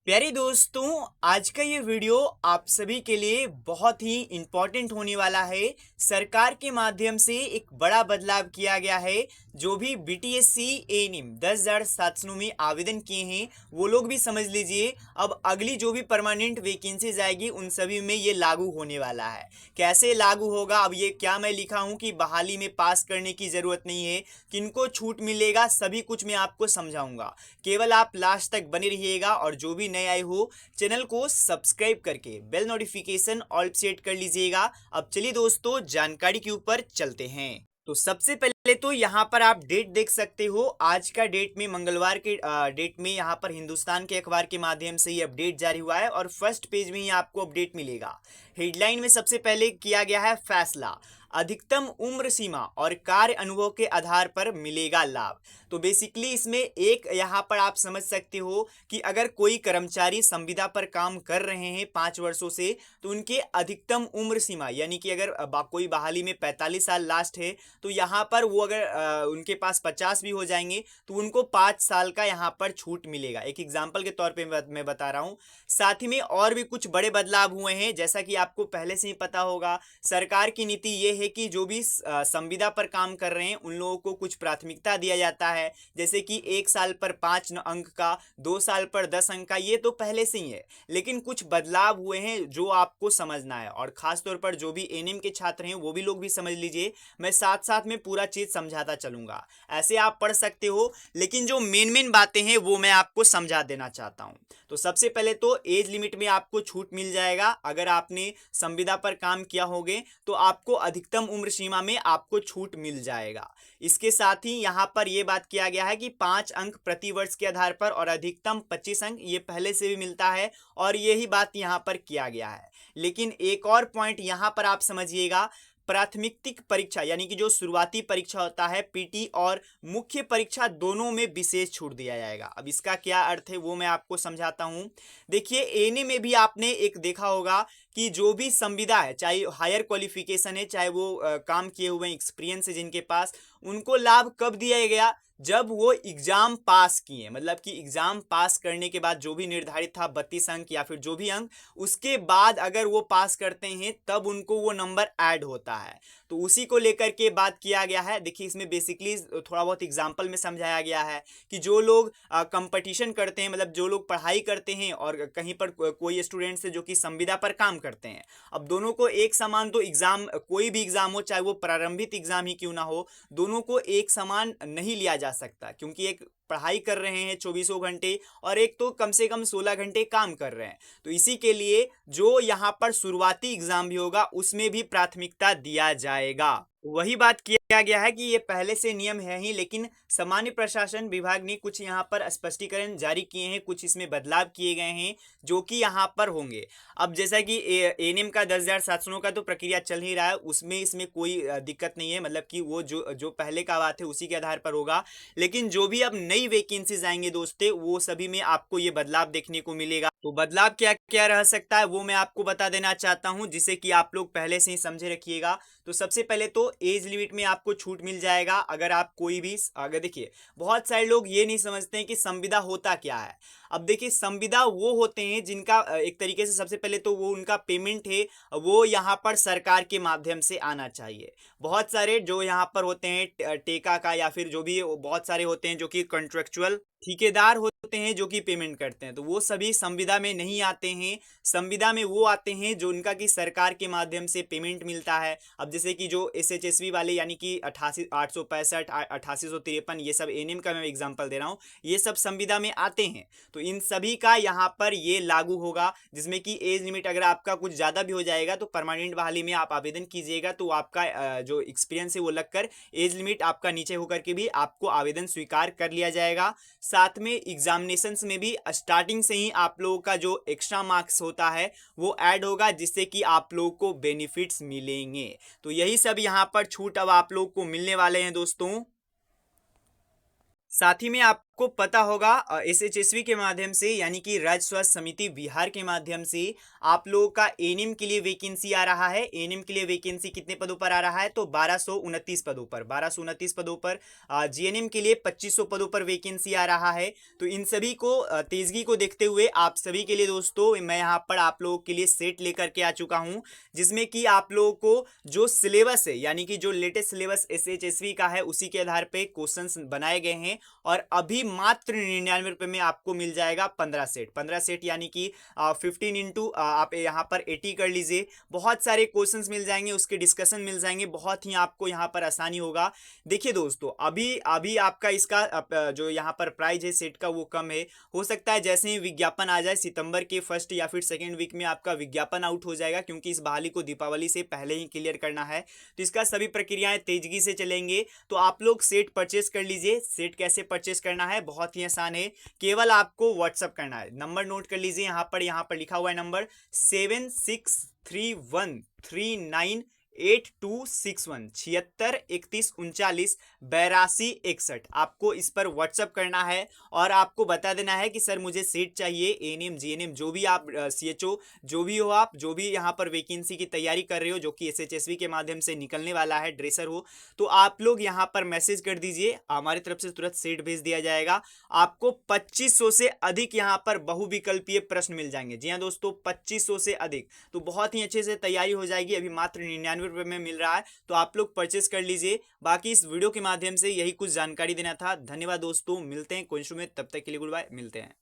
प्यारे दोस्तों, आज का ये वीडियो आप सभी के लिए बहुत ही इम्पोर्टेंट होने वाला है। सरकार के माध्यम से एक बड़ा बदलाव किया गया है। जो भी बीटीएससी एएनएम 10,000 छात्रों में आवेदन किए हैं वो लोग भी समझ लीजिए, अब अगली जो भी परमानेंट वैकेंसीज आएगी उन सभी में ये लागू होने वाला है। कैसे लागू होगा, अब ये क्या मैं लिखा हूँ कि बहाली में पास करने की ज़रूरत नहीं है, किनको छूट मिलेगा, सभी कुछ मैं आपको समझाऊंगा। केवल आप लास्ट तक बने रहिएगा और जो भी नए आए हो चैनल को सब्सक्राइब करके बेल नोटिफिकेशन ऑल सेट कर लीजिएगा। अब चलिए दोस्तों, जानकारी के ऊपर चलते हैं। तो सबसे पहले तो यहाँ पर आप डेट देख सकते हो। आज का डेट में मंगलवार के डेट में यहाँ पर हिंदुस्तान के अखबार के माध्यम से ये अपडेट जारी हुआ है और फर्स्ट पेज में ही आपको अपडेट मिलेगा। हेडलाइन में सबसे पहले किया गया है फैसला, अधिकतम उम्र सीमा और कार्य अनुभव के आधार पर मिलेगा लाभ। तो बेसिकली इसमें एक यहाँ पर आप समझ सकते हो कि अगर कोई कर्मचारी संविदा पर काम कर रहे हैं 5 वर्षों से, तो उनके अधिकतम उम्र सीमा यानी कि अगर कोई बहाली में 45 साल लास्ट है, तो यहाँ पर वो अगर उनके पास 50 भी हो जाएंगे तो उनको 5 साल का यहाँ पर छूट मिलेगा। एक एग्जाम्पल के तौर पे मैं बता रहा हूँ। साथ ही में और भी कुछ बड़े बदलाव हुए हैं, जैसा कि आपको पहले से ही पता होगा। सरकार की नीति ये है कि जो भी संविदा पर काम कर रहे हैं उन लोगों को कुछ प्राथमिकता दिया जाता है, जैसे कि 1 साल पर 5 अंक का, 2 साल पर 10 अंक का, ये तो पहले से ही है। लेकिन कुछ बदलाव हुए हैं जो आपको समझना है, और खास तौर पर जो भी एनएम के छात्र हैं वो भी लोग भी समझ लीजिए। मैं साथ साथ में पूरा चीज समझाता चलूंगा, ऐसे आप पढ़ सकते हो, लेकिन जो मेन मेन बातें हैं वो मैं आपको समझा देना चाहता हूं। तो सबसे पहले तो एज लिमिट में आपको छूट मिल जाएगा। अगर आपने संविदा पर काम किया होगे तो आपको अधिकतम उम्र सीमा में आपको छूट मिल जाएगा। इसके साथ ही यहाँ पर यह बात किया गया है कि 5 अंक प्रति वर्ष के आधार पर और अधिकतम 25 अंक, ये पहले से भी मिलता है और यही बात यहाँ पर किया गया है। लेकिन एक और पॉइंट यहाँ पर आप समझिएगा, प्राथमिक परीक्षा यानी कि जो शुरुआती परीक्षा होता है पीटी और मुख्य परीक्षा दोनों में विशेष छूट दिया जाएगा। अब इसका क्या अर्थ है वो मैं आपको समझाता हूं। देखिए, एने में भी आपने एक देखा होगा कि जो भी संविदा है, चाहे हायर क्वालिफिकेशन है, चाहे वो काम किए हुए एक्सपीरियंस है जिनके पास, उनको लाभ कब दिया गया, जब वो एग्जाम पास किए। मतलब कि एग्जाम पास करने के बाद जो भी निर्धारित था 32 अंक या फिर जो भी अंक, उसके बाद अगर वो पास करते हैं तब उनको वो नंबर ऐड होता है। तो उसी को लेकर के बात किया गया है। देखिए, इसमें बेसिकली थोड़ा बहुत एग्जाम्पल में समझाया गया है कि जो लोग कंपटीशन करते हैं, मतलब जो लोग पढ़ाई करते हैं और कहीं पर कोई स्टूडेंट्स है जो कि संविदा पर काम करते हैं, अब दोनों को एक समान तो एग्जाम, कोई भी एग्जाम हो, चाहे वो प्रारंभिक एग्जाम ही क्यों ना हो, दोनों को एक समान नहीं लिया जा सकता, क्योंकि एक पढ़ाई कर रहे हैं 24 घंटे और एक तो कम से कम 16 घंटे काम कर रहे हैं। तो इसी के लिए जो यहाँ पर शुरुआती एग्जाम भी होगा उसमें भी प्राथमिकता दिया जाएगा। वही बात किया गया है कि ये पहले से नियम है ही, लेकिन सामान्य प्रशासन विभाग ने कुछ यहाँ पर स्पष्टीकरण जारी किए हैं, कुछ इसमें बदलाव किए गए हैं जो कि यहाँ पर होंगे। अब जैसा कि एएनएम का 10,000 छात्रों का तो प्रक्रिया चल ही रहा है, उसमें इसमें कोई दिक्कत नहीं है, मतलब कि वो जो जो पहले का बात है उसी के आधार पर होगा। लेकिन जो भी अब नई वैकेंसीज आएंगे दोस्ते, वो सभी में आपको ये बदलाव देखने को मिलेगा। तो बदलाव क्या क्या रह सकता है वो मैं आपको बता देना चाहता हूं, जिसे कि आप लोग पहले से ही समझे रखिएगा। तो सबसे पहले तो एज लिमिट में आपको छूट मिल जाएगा। अगर आप कोई भी, अगर देखिए, बहुत सारे लोग ये नहीं समझते हैं कि संविदा होता क्या है। अब देखिए, संविदा वो होते हैं जिनका एक तरीके से सबसे पहले तो वो उनका पेमेंट है वो यहाँ पर सरकार के माध्यम से आना चाहिए। बहुत सारे जो यहाँ पर होते हैं टेका का या फिर जो भी, बहुत सारे होते हैं जो कि कॉन्ट्रेक्चुअल ठेकेदार होते हैं जो कि पेमेंट करते हैं, तो वो सभी संविदा में नहीं आते हैं। संविदा में वो आते हैं जो उनका कि सरकार के माध्यम से पेमेंट मिलता है। अब जैसे कि जो एसएचएसवी वाले यानी कि 88 865 8853, ये सब एनएम का मैं एग्जांपल दे रहा हूँ, ये सब संविदा में आते हैं। तो इन सभी का यहाँ पर ये लागू होगा, जिसमें कि एज लिमिट अगर आपका कुछ ज़्यादा भी हो जाएगा तो परमानेंट बहाली में आप आवेदन कीजिएगा तो आपका जो एक्सपीरियंस है वो लगकर एज लिमिट आपका नीचे होकर के भी आपको आवेदन स्वीकार कर लिया जाएगा। साथ में एग्जामिनेशंस में भी स्टार्टिंग से ही आप लोगों का जो एक्स्ट्रा मार्क्स होता है वो ऐड होगा, जिससे कि आप लोगों को बेनिफिट्स मिलेंगे। तो यही सब यहाँ पर छूट अब आप लोगों को मिलने वाले हैं दोस्तों। साथ ही में आप आपको पता होगा एसएचएसवी के माध्यम से यानी कि राज्य स्वास्थ्य समिति बिहार के माध्यम से आप लोगों का एएनएम के लिए वैकेंसी आ रहा है। एएनएम के लिए वैकेंसी कितने पदों पर आ रहा है? तो 1229 पदों पर, 1229 पदों पर। जीएनएम के लिए 2500 पदों पर वैकेंसी आ रहा है। तो इन सभी को तेजगी को देखते हुए आप सभी के लिए दोस्तों मैं यहाँ पर आप लोगों के लिए सेट लेकर के आ चुका हूँ, जिसमें कि आप लोगों को जो सिलेबस है यानी कि जो लेटेस्ट सिलेबस एसएचएसवी का है उसी के आधार पे क्वेश्चंस बनाए गए हैं। और अभी मात्र 99 रुपए में आपको मिल जाएगा 15 सेट यानी कि 15 इंटू आप यहाँ पर 80 कर लीजिए। बहुत सारे क्वेश्चंस मिल जाएंगे, उसके डिस्कशन मिल जाएंगे, बहुत ही आपको यहाँ पर आसानी होगा। देखिए दोस्तों अभी अभी आपका इसका जो यहाँ पर प्राइस है सेट का वो कम है। हो सकता है जैसे ही विज्ञापन आ जाए सितंबर के फर्स्ट या फिर सेकेंड वीक में आपका विज्ञापन आउट हो जाएगा, क्योंकि इस बहाली को दीपावली से पहले ही क्लियर करना है। तो इसका सभी प्रक्रियाएं तेजगी से चलेंगे। तो आप लोग सेट परचेस कर लीजिए। सेट कैसे परचेस करना है? बहुत ही आसान है, केवल आपको व्हाट्सअप करना है। नंबर नोट कर लीजिए, यहाँ पर लिखा हुआ है नंबर 7631398261 7631398261। आपको इस पर व्हाट्सअप करना है और आपको बता देना है कि सर मुझे सीट चाहिए एएनएम जीएनएम जो भी आप सीएचओ जो भी हो, आप जो भी यहाँ पर वैकेंसी की तैयारी कर रहे हो जो कि एसएचएसवी के माध्यम से निकलने वाला है, ड्रेसर हो, तो आप लोग यहाँ पर मैसेज कर दीजिए, हमारी तरफ से तुरंत सीट भेज दिया जाएगा। आपको 2500 से अधिक यहाँ पर बहुविकल्पीय प्रश्न मिल जाएंगे। जी हाँ दोस्तों 2500 से अधिक, तो बहुत ही अच्छे से तैयारी हो जाएगी। अभी मात्र 99 रुपए में मिल रहा है, तो आप लोग परचेस कर लीजिए। बाकी इस वीडियो के माध्यम से यही कुछ जानकारी देना था। धन्यवाद दोस्तों, मिलते हैं कोई इशू में, तब तक के लिए गुड बाय, मिलते हैं।